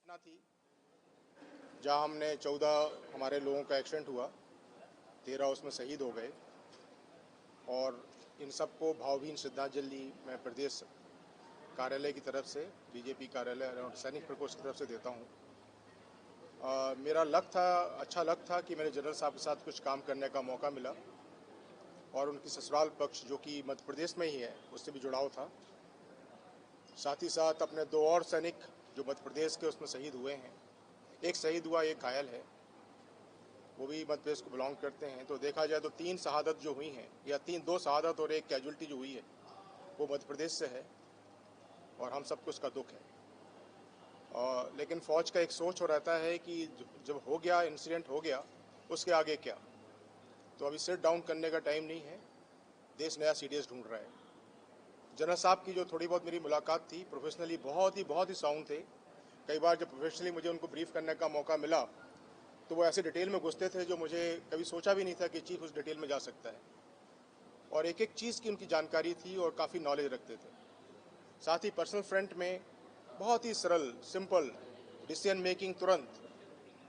घटना थी जहां हमने 14 हमारे लोगों का एक्सीडेंट हुआ, 13 उसमें शहीद हो गए और इन सबको भावभीनी श्रद्धांजलि मैं प्रदेश कार्यालय की तरफ से, बीजेपी कार्यालय और सैनिक प्रकोष्ठ की तरफ से देता हूं। मेरा अच्छा लक था कि मेरे जनरल साहब के साथ कुछ काम करने का मौका मिला और उनकी ससुराल पक्ष जो कि मध्य प्रदेश में ही है उससे भी जुड़ाव था। साथ ही साथ अपने 2 और सैनिक जो मध्य प्रदेश के उसमें शहीद हुए हैं, एक शहीद हुआ, एक घायल है, वो भी मध्य प्रदेश को बिलोंग करते हैं। तो देखा जाए तो 3 शहादत जो हुई हैं या 2 शहादत और एक कैजुअल्टी जो हुई है वो मध्य प्रदेश से है और हम सबको उसका दुख है। लेकिन फ़ौज का एक सोच हो रहता है कि जब हो गया, इंसिडेंट हो गया, उसके आगे क्या। तो अभी सिट डाउन करने का टाइम नहीं है, देश नया सीडीएस ढूंढ रहा है। जनरल साहब की जो थोड़ी बहुत मेरी मुलाकात थी, प्रोफेशनली बहुत ही साउंड थे। कई बार जब प्रोफेशनली मुझे उनको ब्रीफ करने का मौका मिला तो वो ऐसे डिटेल में घुसते थे जो मुझे कभी सोचा भी नहीं था कि चीफ उस डिटेल में जा सकता है, और एक एक चीज़ की उनकी जानकारी थी और काफ़ी नॉलेज रखते थे। साथ ही पर्सनल फ्रंट में बहुत ही सरल, सिंपल डिसीजन मेकिंग, तुरंत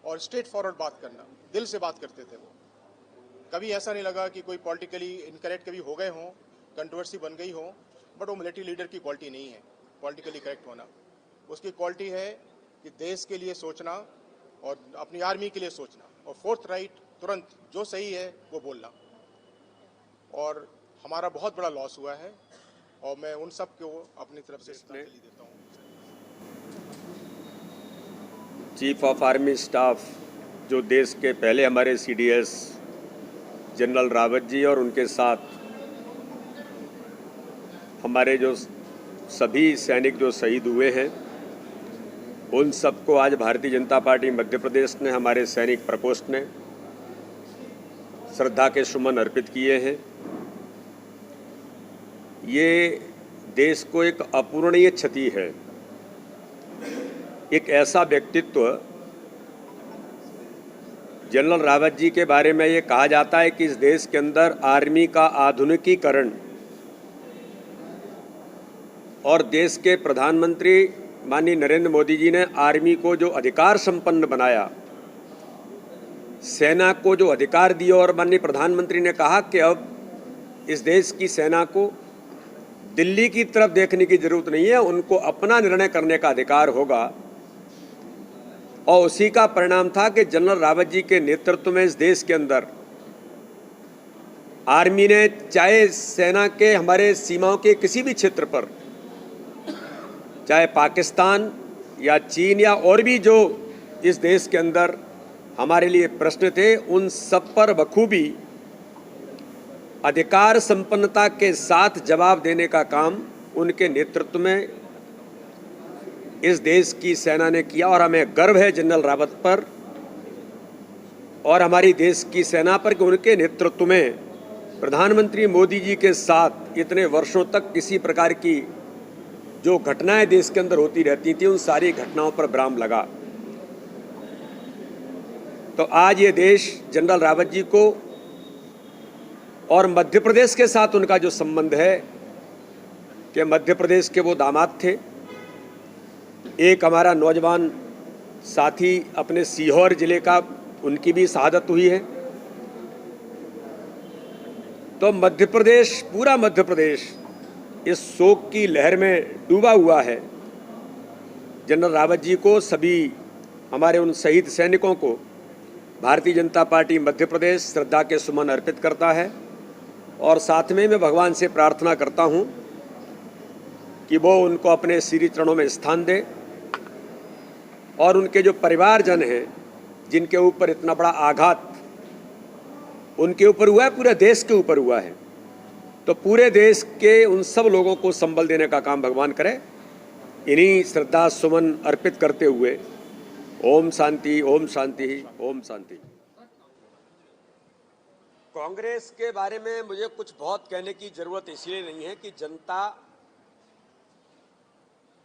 और स्ट्रेट फॉरवर्ड बात करना, दिल से बात करते थे वो। कभी ऐसा नहीं लगा कि कोई पॉलिटिकली इनकरेक्ट कभी हो गए हों, कंट्रोवर्सी बन गई हो, बट वो मिलिट्री लीडर की क्वालिटी नहीं है पॉलिटिकली करेक्ट होना। उसकी क्वालिटी है कि देश के लिए सोचना और अपनी आर्मी के लिए सोचना, और फोर्थ राइट, तुरंत जो सही है वो बोलना। और हमारा बहुत बड़ा लॉस हुआ है और मैं उन सब को अपनी तरफ से श्रद्धांजलि देता हूँ। चीफ ऑफ आर्मी स्टाफ जो देश के पहले हमारे सीडीएस जनरल रावत जी और उनके साथ हमारे जो सभी सैनिक जो शहीद हुए हैं, उन सबको आज भारतीय जनता पार्टी मध्य प्रदेश ने, हमारे सैनिक प्रकोष्ठ ने श्रद्धा के सुमन अर्पित किए हैं। ये देश को एक अपूरणीय क्षति है। एक ऐसा व्यक्तित्व, जनरल रावत जी के बारे में ये कहा जाता है कि इस देश के अंदर आर्मी का आधुनिकीकरण और देश के प्रधानमंत्री माननीय नरेंद्र मोदी जी ने आर्मी को जो अधिकार संपन्न बनाया, सेना को जो अधिकार दिया, और माननीय प्रधानमंत्री ने कहा कि अब इस देश की सेना को दिल्ली की तरफ देखने की जरूरत नहीं है, उनको अपना निर्णय करने का अधिकार होगा। और उसी का परिणाम था कि जनरल रावत जी के नेतृत्व में इस देश के अंदर आर्मी ने, चाहे सेना के हमारे सीमाओं के किसी भी क्षेत्र पर, चाहे पाकिस्तान या चीन या और भी जो इस देश के अंदर हमारे लिए प्रश्न थे, उन सब पर बखूबी अधिकार संपन्नता के साथ जवाब देने का काम उनके नेतृत्व में इस देश की सेना ने किया। और हमें गर्व है जनरल रावत पर और हमारी देश की सेना पर कि उनके नेतृत्व में प्रधानमंत्री मोदी जी के साथ इतने वर्षों तक किसी प्रकार की जो घटनाएं देश के अंदर होती रहती थी, उन सारी घटनाओं पर विराम लगा। तो आज ये देश जनरल रावत जी को और मध्य प्रदेश के साथ उनका जो संबंध है कि मध्य प्रदेश के वो दामाद थे। एक हमारा नौजवान साथी अपने सीहोर जिले का, उनकी भी शहादत हुई है। तो मध्य प्रदेश, पूरा मध्य प्रदेश इस शोक की लहर में डूबा हुआ है। जनरल रावत जी को, सभी हमारे उन शहीद सैनिकों को भारतीय जनता पार्टी मध्य प्रदेश श्रद्धा के सुमन अर्पित करता है। और साथ में मैं भगवान से प्रार्थना करता हूं कि वो उनको अपने श्री चरणों में स्थान दे, और उनके जो परिवारजन हैं जिनके ऊपर इतना बड़ा आघात उनके ऊपर हुआ है, पूरे देश के ऊपर हुआ है, तो पूरे देश के उन सब लोगों को संबल देने का काम भगवान करे। इन्हीं श्रद्धा सुमन अर्पित करते हुए ओम शांति, ओम शांति, ओम शांति। कांग्रेस के बारे में मुझे कुछ बहुत कहने की जरूरत इसलिए नहीं है कि जनता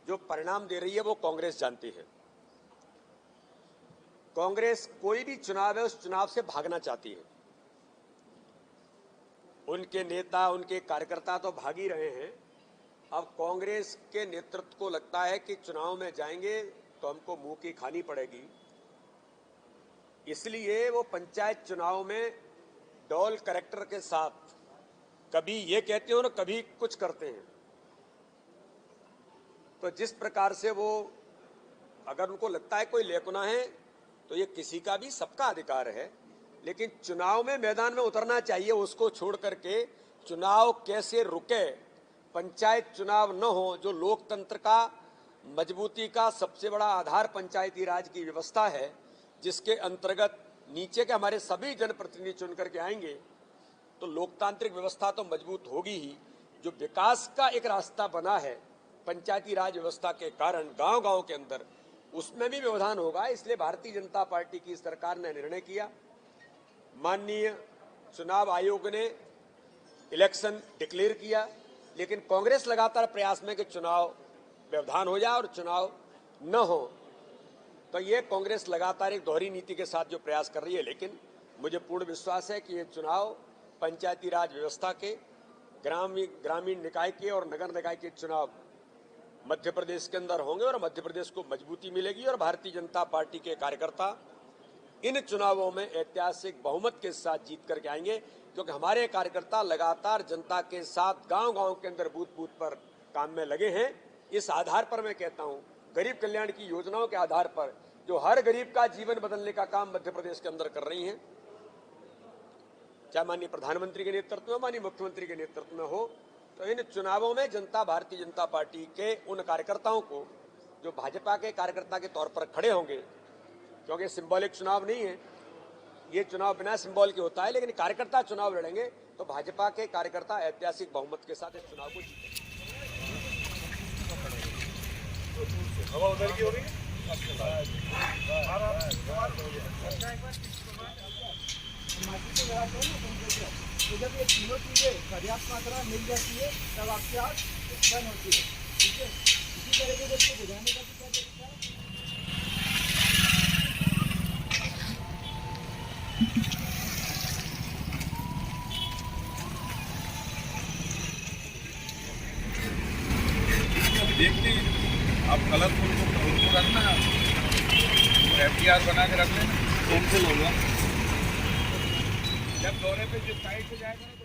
जो परिणाम दे रही है वो कांग्रेस जानती है। कांग्रेस कोई भी चुनाव है, उस चुनाव से भागना चाहती है। उनके नेता, उनके कार्यकर्ता तो भाग ही रहे हैं। अब कांग्रेस के नेतृत्व को लगता है कि चुनाव में जाएंगे तो हमको मुंह की खानी पड़ेगी। इसलिए वो पंचायत चुनाव में डॉल कैरेक्टर के साथ कभी ये कहते हैं और कभी कुछ करते हैं। तो जिस प्रकार से वो, अगर उनको लगता है कोई लेकुना है तो ये किसी का भी, सबका अधिकार है, लेकिन चुनाव में मैदान में उतरना चाहिए। उसको छोड़ करके चुनाव कैसे रुके, पंचायत चुनाव न हो, जो लोकतंत्र का मजबूती का सबसे बड़ा आधार पंचायती राज की व्यवस्था है, जिसके अंतर्गत नीचे के हमारे सभी जनप्रतिनिधि चुन करके आएंगे, तो लोकतांत्रिक व्यवस्था तो मजबूत होगी ही। जो विकास का एक रास्ता बना है पंचायती राज व्यवस्था के कारण गांव-गांव के अंदर, उसमें भी व्यवधान होगा। इसलिए भारतीय जनता पार्टी की सरकार ने निर्णय किया, माननीय चुनाव आयोग ने इलेक्शन डिक्लेयर किया, लेकिन कांग्रेस लगातार प्रयास में कि चुनाव व्यवधान हो जाए और चुनाव न हो। तो ये कांग्रेस लगातार एक दोहरी नीति के साथ जो प्रयास कर रही है, लेकिन मुझे पूर्ण विश्वास है कि ये चुनाव पंचायती राज व्यवस्था के, ग्रामीण निकाय के और नगर निकाय के चुनाव मध्य प्रदेश के अंदर होंगे और मध्य प्रदेश को मजबूती मिलेगी और भारतीय जनता पार्टी के कार्यकर्ता इन चुनावों में ऐतिहासिक बहुमत के साथ जीत करके आएंगे, क्योंकि हमारे कार्यकर्ता लगातार जनता के साथ गांव-गांव के अंदर बूथ-बूथ पर काम में लगे हैं। इस आधार पर मैं कहता हूं, गरीब कल्याण की योजनाओं के आधार पर जो हर गरीब का जीवन बदलने का काम मध्य प्रदेश के अंदर कर रही हैं, चाहे माननीय प्रधानमंत्री के नेतृत्व में, माननीय मुख्यमंत्री के नेतृत्व में हो, तो इन चुनावों में जनता भारतीय जनता पार्टी के उन कार्यकर्ताओं को, जो भाजपा के कार्यकर्ता के तौर पर खड़े होंगे, क्योंकि सिंबॉलिक चुनाव नहीं है, ये चुनाव बिना सिंबल के होता है, लेकिन कार्यकर्ता चुनाव लड़ेंगे तो भाजपा के कार्यकर्ता ऐतिहासिक बहुमत के साथ इस चुनाव को जीतेंगे। जब ये तीनों चीजें पर्याप्त मात्रा मिल जाती है तब आपकी आग बंद होती है। ठीक है, इसी तरीके से इसको बुझाने का भी क्या तरीका है? देखते हैं, आप कलरफुल को रखना है और FDR बना के रख लेना। कैंसिल होगा जब दौरे पे जिस साइड से जाएगा।